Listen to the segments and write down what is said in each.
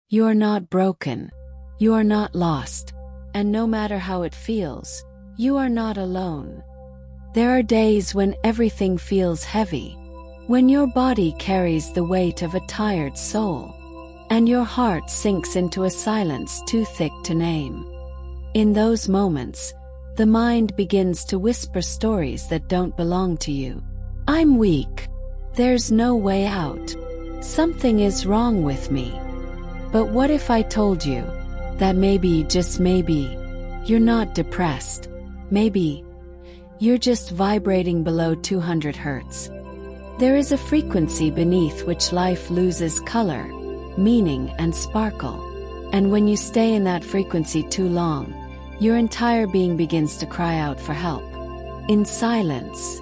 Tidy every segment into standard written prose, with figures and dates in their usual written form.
You are not broken. You are not lost. And no matter how it feels, you are not alone. There are days when everything feels heavy, when your body carries the weight of a tired soul, and your heart sinks into a silence too thick to name. In those moments, the mind begins to whisper stories that don't belong to you. I'm weak. There's no way out. Something is wrong with me. But what if I told you that maybe, just maybe, you're not depressed? Maybe you're just vibrating below 200 hertz. There is a frequency beneath which life loses color, meaning, and sparkle. And when you stay in that frequency too long, your entire being begins to cry out for help. In silence.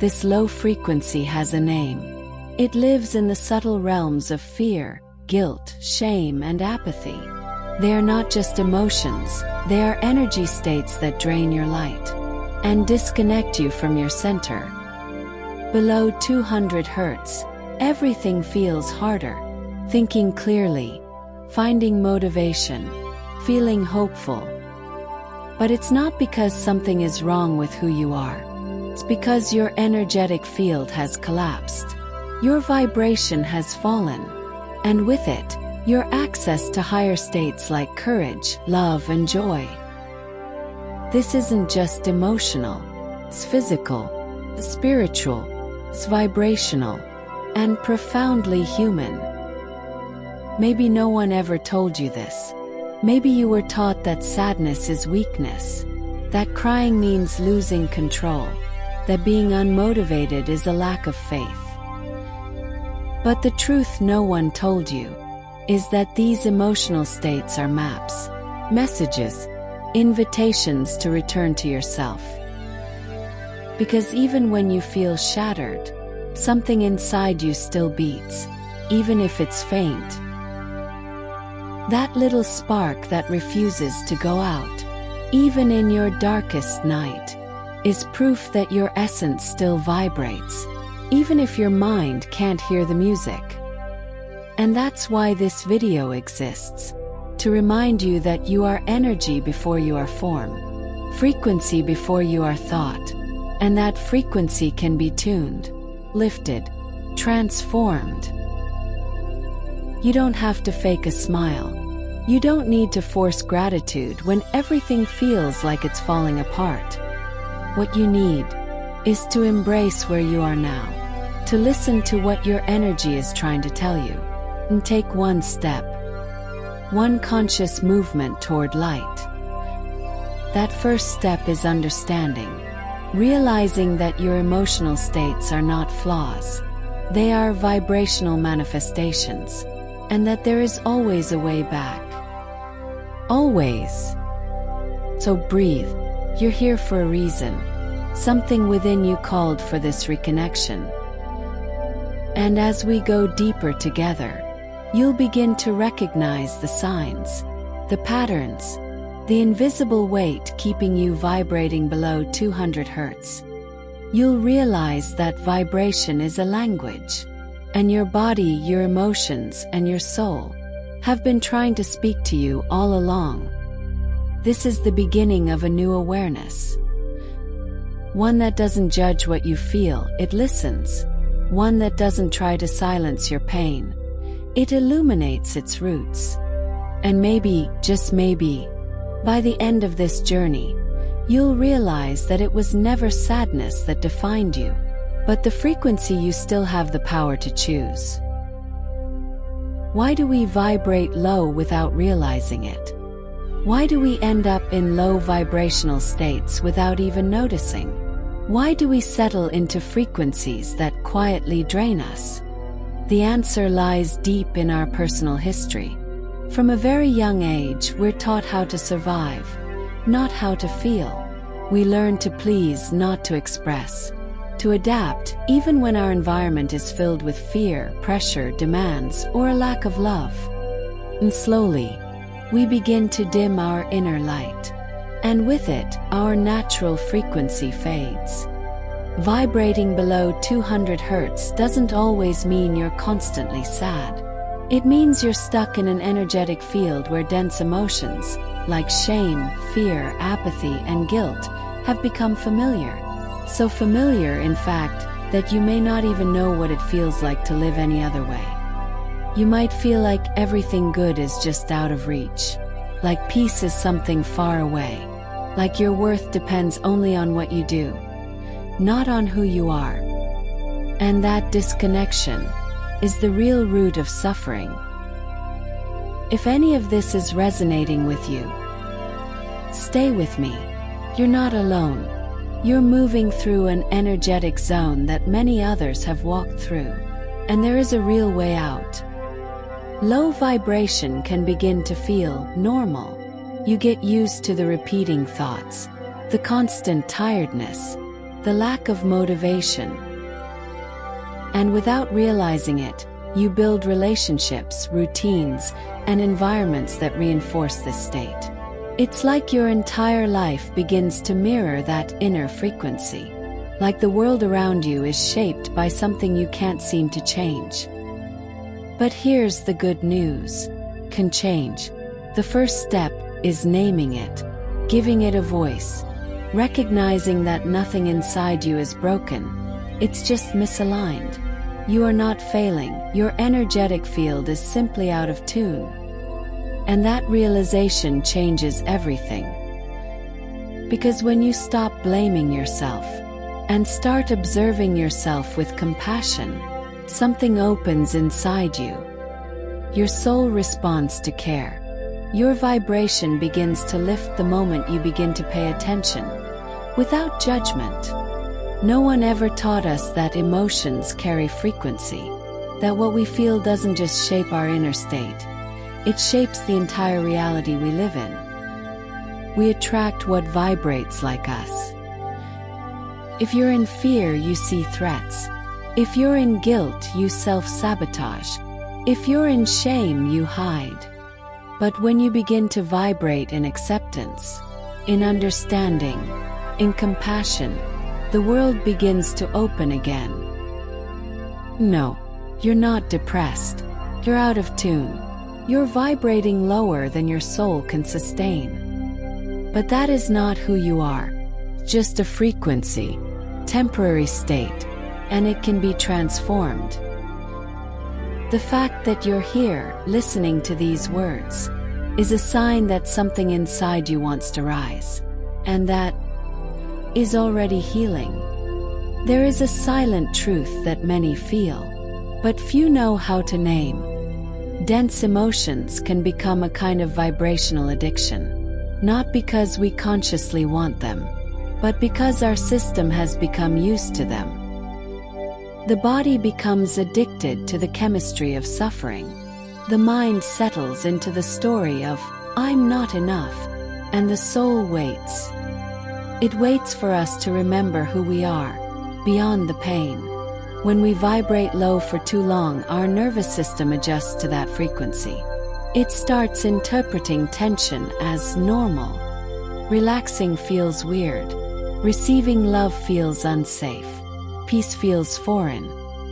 This low frequency has a name. It lives in the subtle realms of fear, guilt, shame, and apathy. They are not just emotions, they are energy states that drain your light and disconnect you from your center. Below 200 hertz, everything feels harder. Thinking clearly, finding motivation, feeling hopeful. But it's not because something is wrong with who you are. It's because your energetic field has collapsed. Your vibration has fallen. And with it, your access to higher states like courage, love, and joy. This isn't just emotional. It's physical, spiritual, it's vibrational, and profoundly human. Maybe no one ever told you this. Maybe you were taught that sadness is weakness, that crying means losing control, that being unmotivated is a lack of faith. But the truth no one told you is that these emotional states are maps, messages, invitations to return to yourself. Because even when you feel shattered, something inside you still beats, even if it's faint. That little spark that refuses to go out, even in your darkest night, is proof that your essence still vibrates, even if your mind can't hear the music. And that's why this video exists, to remind you that you are energy before you are form, frequency before you are thought, and that frequency can be tuned, lifted, transformed. You don't have to fake a smile. You don't need to force gratitude when everything feels like it's falling apart. What you need is to embrace where you are now, to listen to what your energy is trying to tell you, and take one step, one conscious movement toward light. That first step is understanding, realizing that your emotional states are not flaws. They are vibrational manifestations, and that there is always a way back. Always. So breathe. You're here for a reason. Something within you called for this reconnection. And as we go deeper together, you'll begin to recognize the signs, the patterns, the invisible weight keeping you vibrating below 200 hertz. You'll realize that vibration is a language, and your body, your emotions, and your soul have been trying to speak to you all along. This is the beginning of a new awareness. One that doesn't judge what you feel, it listens. One that doesn't try to silence your pain. It illuminates its roots. And maybe, just maybe, by the end of this journey, you'll realize that it was never sadness that defined you, but the frequency you still have the power to choose. Why do we vibrate low without realizing it? Why do we end up in low vibrational states without even noticing? Why do we settle into frequencies that quietly drain us? The answer lies deep in our personal history. From a very young age, we're taught how to survive, not how to feel. We learn to please, not to express, to adapt, even when our environment is filled with fear, pressure, demands, or a lack of love. And slowly, we begin to dim our inner light, and with it, our natural frequency fades. Vibrating below 200 hertz doesn't always mean you're constantly sad. It means you're stuck in an energetic field where dense emotions, like shame, fear, apathy, and guilt, have become familiar. So familiar, in fact, that you may not even know what it feels like to live any other way. You might feel like everything good is just out of reach, like peace is something far away, like your worth depends only on what you do, not on who you are. And that disconnection is the real root of suffering. If any of this is resonating with you, stay with me. You're not alone. You're moving through an energetic zone that many others have walked through, and there is a real way out. Low vibration can begin to feel normal. You get used to the repeating thoughts, the constant tiredness, the lack of motivation. And without realizing it, you build relationships, routines, and environments that reinforce this state. It's like your entire life begins to mirror that inner frequency, like the world around you is shaped by something you can't seem to change. But here's the good news: can change. The first step is naming it, giving it a voice, recognizing that nothing inside you is broken, it's just misaligned. You are not failing, your energetic field is simply out of tune. And that realization changes everything. Because when you stop blaming yourself and start observing yourself with compassion, something opens inside you. Your soul responds to care. Your vibration begins to lift the moment you begin to pay attention, without judgment. No one ever taught us that emotions carry frequency, that what we feel doesn't just shape our inner state, it shapes the entire reality we live in. We attract what vibrates like us. If you're in fear, you see threats. If you're in guilt, you self-sabotage. If you're in shame, you hide. But when you begin to vibrate in acceptance, in understanding, in compassion, the world begins to open again. No, you're not depressed. You're out of tune. You're vibrating lower than your soul can sustain. But that is not who you are. Just a frequency, temporary state, and it can be transformed. The fact that you're here, listening to these words, is a sign that something inside you wants to rise, and that is already healing. There is a silent truth that many feel, but few know how to name. Dense emotions can become a kind of vibrational addiction, not because we consciously want them, but because our system has become used to them. The body becomes addicted to the chemistry of suffering. The mind settles into the story of, "I'm not enough," and the soul waits. It waits for us to remember who we are, beyond the pain. When we vibrate low for too long, our nervous system adjusts to that frequency. It starts interpreting tension as normal. Relaxing feels weird. Receiving love feels unsafe. Peace feels foreign.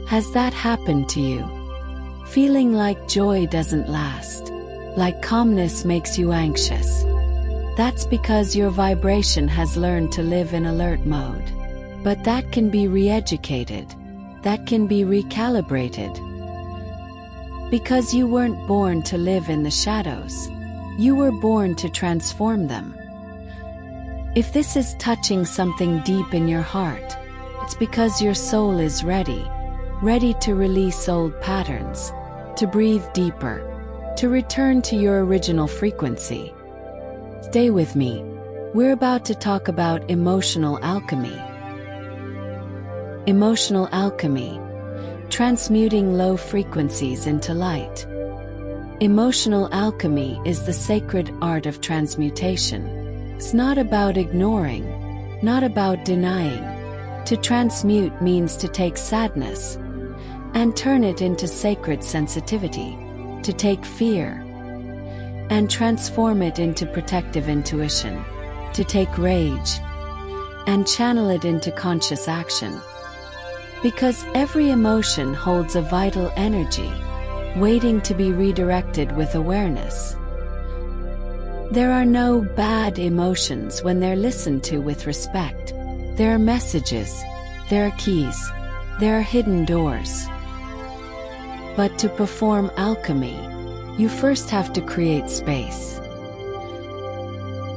Has that happened to you? Feeling like joy doesn't last, like calmness makes you anxious. That's because your vibration has learned to live in alert mode. But that can be re-educated. That can be recalibrated. Because you weren't born to live in the shadows. You were born to transform them. If this is touching something deep in your heart, it's because your soul is ready to release old patterns, to breathe deeper, to return to your original frequency. Stay with me. We're about to talk about emotional alchemy. Emotional alchemy, transmuting low frequencies into light. Emotional alchemy is the sacred art of transmutation. It's not about ignoring, not about denying. To transmute means to take sadness and turn it into sacred sensitivity, to take fear and transform it into protective intuition, to take rage and channel it into conscious action. Because every emotion holds a vital energy, waiting to be redirected with awareness. There are no bad emotions when they're listened to with respect. There are messages, there are keys, there are hidden doors. But to perform alchemy, you first have to create space.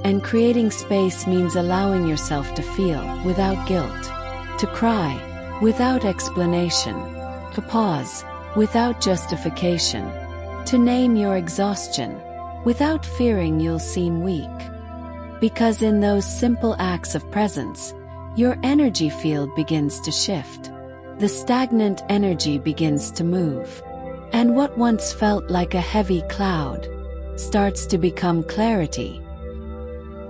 And creating space means allowing yourself to feel without guilt, to cry without explanation, to pause without justification, to name your exhaustion without fearing you'll seem weak. Because in those simple acts of presence, your energy field begins to shift. The stagnant energy begins to move. And what once felt like a heavy cloud starts to become clarity.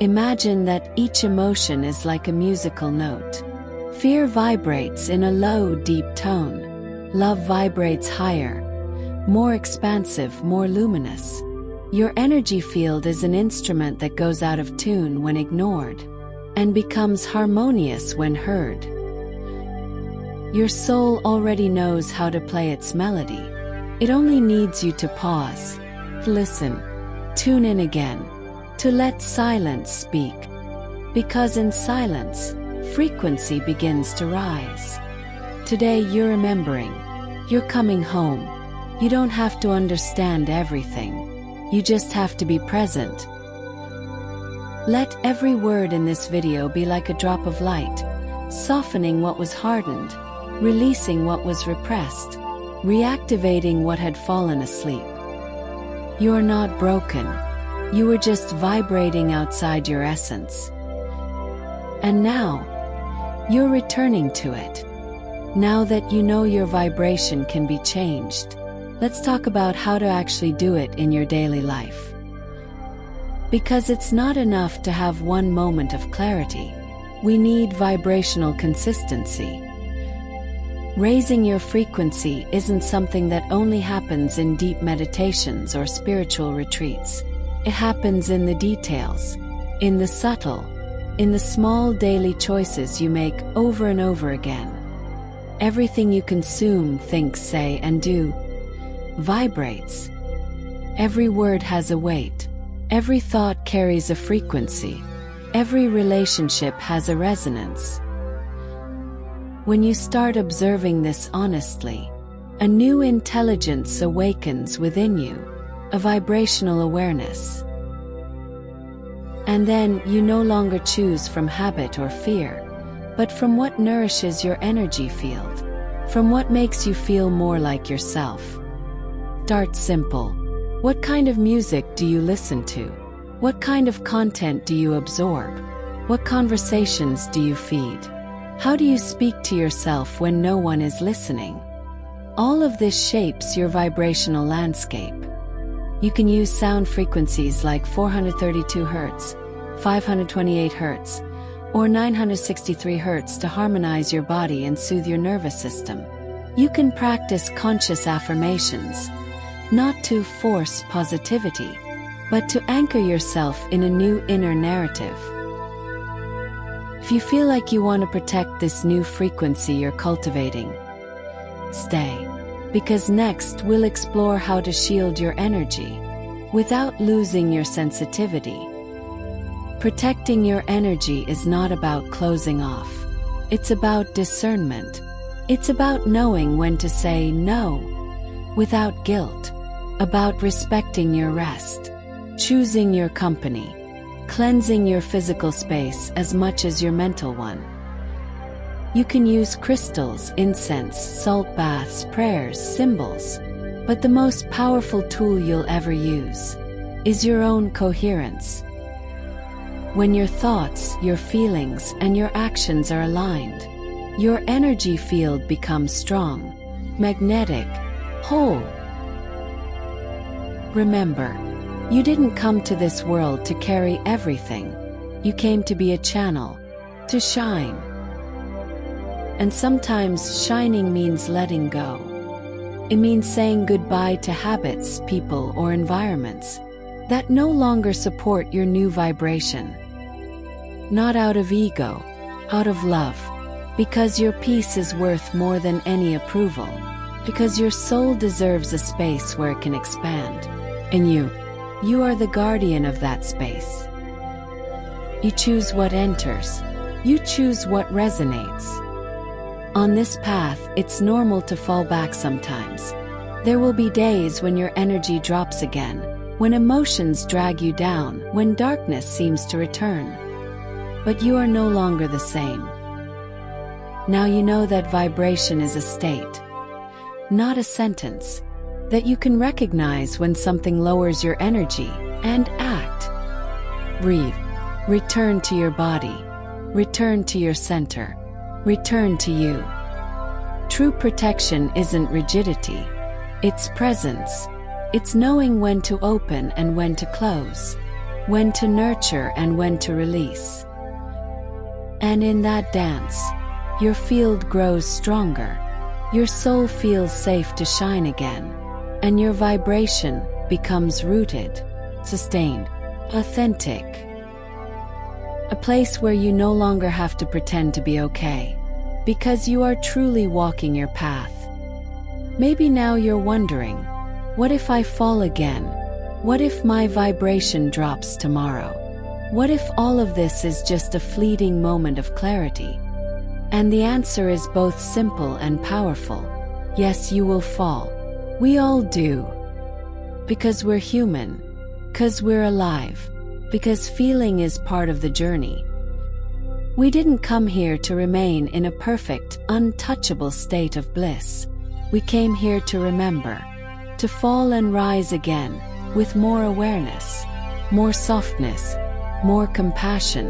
Imagine that each emotion is like a musical note. Fear vibrates in a low, deep tone. Love vibrates higher, more expansive, more luminous. Your energy field is an instrument that goes out of tune when ignored, and becomes harmonious when heard. Your soul already knows how to play its melody. It only needs you to pause, to listen, tune in again, to let silence speak. Because in silence, frequency begins to rise. Today you're remembering. You're coming home. You don't have to understand everything. You just have to be present. Let every word in this video be like a drop of light, softening what was hardened, releasing what was repressed, reactivating what had fallen asleep. You're not broken. You were just vibrating outside your essence. And now, you're returning to it. Now that you know your vibration can be changed, let's talk about how to actually do it in your daily life. Because it's not enough to have one moment of clarity. We need vibrational consistency. Raising your frequency isn't something that only happens in deep meditations or spiritual retreats. It happens in the details, in the subtle, in the small daily choices you make over and over again. Everything you consume, think, say, and do vibrates. Every word has a weight. Every thought carries a frequency. Every relationship has a resonance. When you start observing this honestly, a new intelligence awakens within you, a vibrational awareness. And then you no longer choose from habit or fear, but from what nourishes your energy field, from what makes you feel more like yourself. Start simple. What kind of music do you listen to? What kind of content do you absorb? What conversations do you feed? How do you speak to yourself when no one is listening? All of this shapes your vibrational landscape. You can use sound frequencies like 432 Hz, 528 Hz, or 963 Hz to harmonize your body and soothe your nervous system. You can practice conscious affirmations, not to force positivity, but to anchor yourself in a new inner narrative. If you feel like you want to protect this new frequency you're cultivating, stay. Because next we'll explore how to shield your energy without losing your sensitivity. Protecting your energy is not about closing off. It's about discernment. It's about knowing when to say no without guilt, about respecting your rest, choosing your company, cleansing your physical space as much as your mental one. You can use crystals, incense, salt baths, prayers, symbols, but the most powerful tool you'll ever use is your own coherence. When your thoughts, your feelings, and your actions are aligned, your energy field becomes strong, magnetic, whole. Remember, you didn't come to this world to carry everything. You came to be a channel, to shine. And sometimes shining means letting go. It means saying goodbye to habits, people, or environments that no longer support your new vibration. Not out of ego, out of love, because your peace is worth more than any approval. Because your soul deserves a space where it can expand. And you are the guardian of that space. You choose what enters. You choose what resonates. On this path, it's normal to fall back sometimes. There will be days when your energy drops again, when emotions drag you down, when darkness seems to return. But you are no longer the same. Now you know that vibration is a state, not a sentence, that you can recognize when something lowers your energy and act. Breathe. Return to your body. Return to your center. Return to you. True protection isn't rigidity. It's presence. It's knowing when to open and when to close, when to nurture and when to release. And in that dance, your field grows stronger. Your soul feels safe to shine again. And your vibration becomes rooted, sustained, authentic. A place where you no longer have to pretend to be okay, because you are truly walking your path. Maybe now you're wondering, what if I fall again? What if my vibration drops tomorrow? What if all of this is just a fleeting moment of clarity? And the answer is both simple and powerful. Yes, you will fall. We all do. Because we're human. Because we're alive. Because feeling is part of the journey. We didn't come here to remain in a perfect, untouchable state of bliss. We came here to remember, to fall and rise again, with more awareness, more softness, more compassion.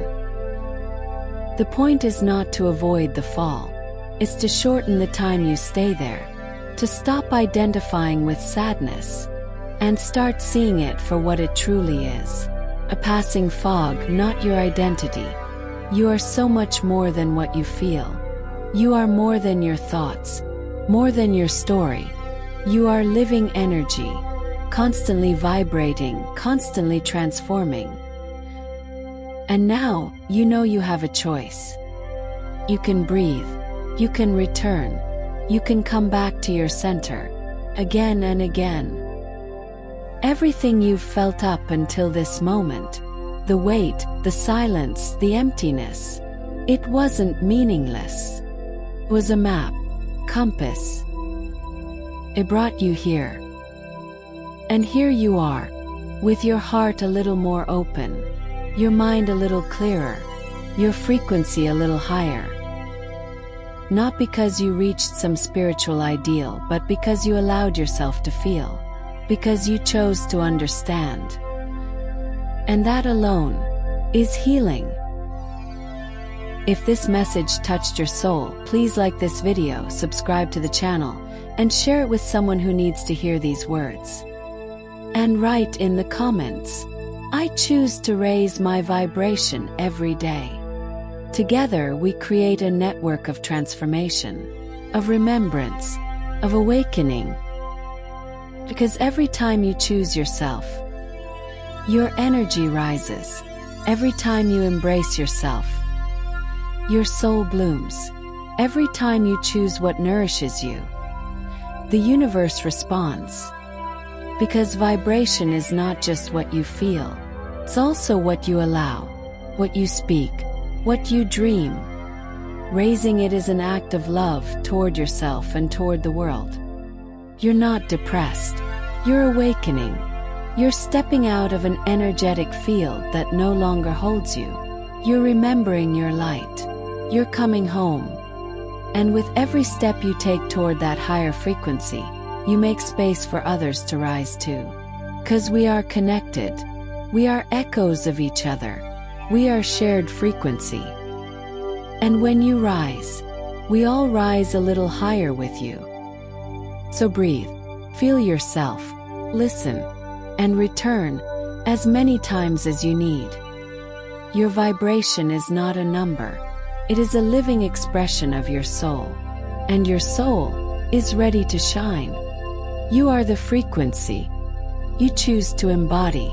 The point is not to avoid the fall. It's to shorten the time you stay there, to stop identifying with sadness, and start seeing it for what it truly is. A passing fog, not your identity. You are so much more than what you feel. You are more than your thoughts, more than your story. You are living energy, constantly vibrating, constantly transforming. And now, you know you have a choice. You can breathe. You can return. You can come back to your center, again and again. Everything you've felt up until this moment, the weight, the silence, the emptiness, it wasn't meaningless. It was a map, compass. It brought you here. And here you are, with your heart a little more open, your mind a little clearer, your frequency a little higher. Not because you reached some spiritual ideal, but because you allowed yourself to feel. Because you chose to understand. And that alone is healing. If this message touched your soul, please like this video, subscribe to the channel, and share it with someone who needs to hear these words. And write in the comments, I choose to raise my vibration every day. Together we create a network of transformation, of remembrance, of awakening. Because every time you choose yourself, your energy rises. Every time you embrace yourself, your soul blooms. Every time you choose what nourishes you, the universe responds. Because vibration is not just what you feel, it's also what you allow, what you speak, what you dream. Raising it is an act of love toward yourself and toward the world. You're not depressed. You're awakening. You're stepping out of an energetic field that no longer holds you. You're remembering your light. You're coming home. And with every step you take toward that higher frequency, you make space for others to rise too. 'Cause we are connected. We are echoes of each other. We are shared frequency. And when you rise, we all rise a little higher with you. So breathe, feel yourself, listen, and return as many times as you need. Your vibration is not a number. It is a living expression of your soul. And your soul is ready to shine. You are the frequency you choose to embody.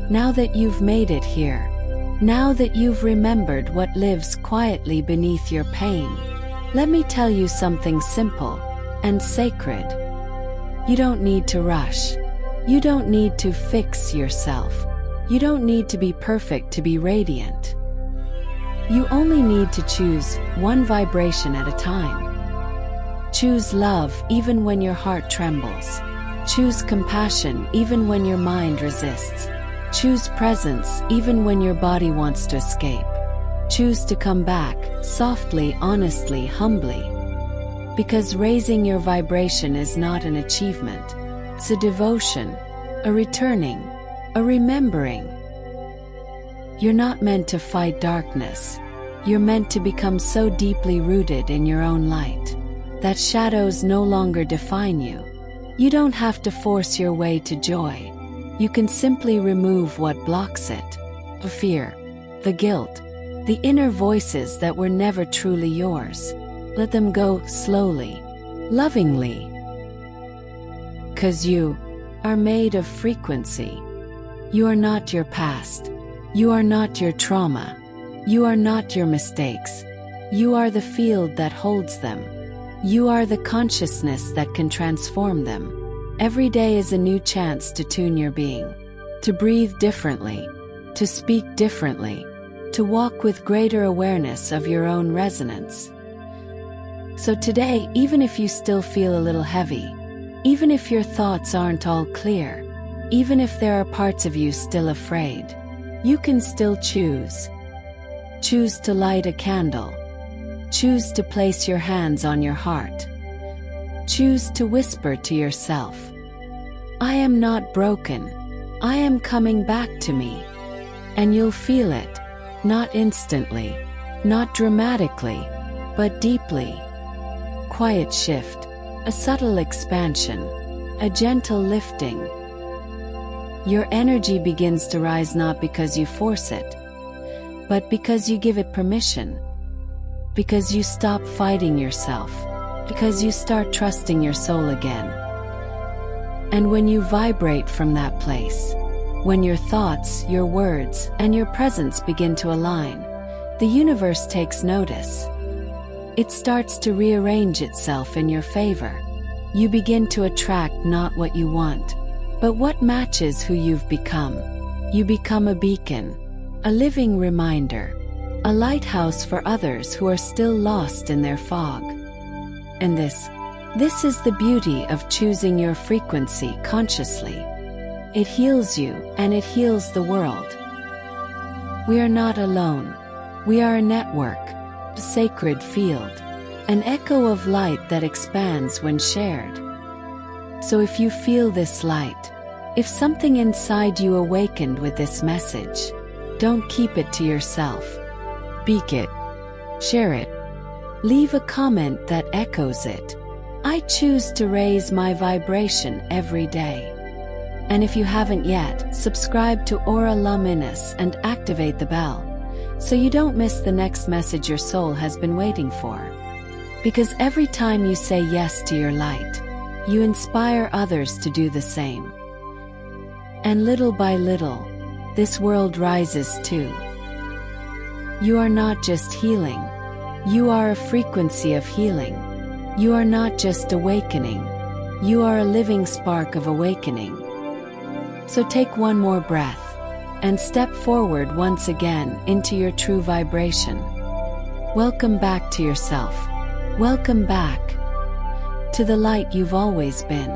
Now that you've made it here, now that you've remembered what lives quietly beneath your pain, let me tell you something simple. and sacred. You don't need to rush. You don't need to fix yourself. You don't need to be perfect to be radiant. You only need to choose one vibration at a time. Choose love even when your heart trembles. Choose compassion even when your mind resists. Choose presence even when your body wants to escape. Choose to come back, softly, honestly, humbly. Because raising your vibration is not an achievement. It's a devotion, a returning, a remembering. You're not meant to fight darkness. You're meant to become so deeply rooted in your own light that shadows no longer define you. You don't have to force your way to joy. You can simply remove what blocks it. The fear, the guilt, the inner voices that were never truly yours. Let them go slowly, lovingly. 'Cause you are made of frequency. You are not your past. You are not your trauma. You are not your mistakes. You are the field that holds them. You are the consciousness that can transform them. Every day is a new chance to tune your being, to breathe differently, to speak differently, to walk with greater awareness of your own resonance. So today, even if you still feel a little heavy, even if your thoughts aren't all clear, even if there are parts of you still afraid, you can still choose. Choose to light a candle. Choose to place your hands on your heart. Choose to whisper to yourself, I am not broken. I am coming back to me. And you'll feel it, not instantly, not dramatically, but deeply. Quiet shift, a subtle expansion, a gentle lifting. Your energy begins to rise not because you force it, but because you give it permission. Because you stop fighting yourself. Because you start trusting your soul again. And when you vibrate from that place, when your thoughts, your words, and your presence begin to align, the universe takes notice. It starts to rearrange itself in your favor. You begin to attract not what you want, but what matches who you've become. You become a beacon, a living reminder, a lighthouse for others who are still lost in their fog. And this is the beauty of choosing your frequency consciously. It heals you and it heals the world. We are not alone. We are a network, a sacred field, an echo of light that expands when shared. So if you feel this light, if something inside you awakened with this message, don't keep it to yourself. Speak it. Share it. Leave a comment that echoes it. I choose to raise my vibration every day. And if you haven't yet, subscribe to Aura Luminous and activate the bell, so you don't miss the next message your soul has been waiting for. Because every time you say yes to your light, you inspire others to do the same. And little by little, this world rises too. You are not just healing. You are a frequency of healing. You are not just awakening. You are a living spark of awakening. So take one more breath and step forward once again into your true vibration. Welcome back to yourself. Welcome back to the light you've always been.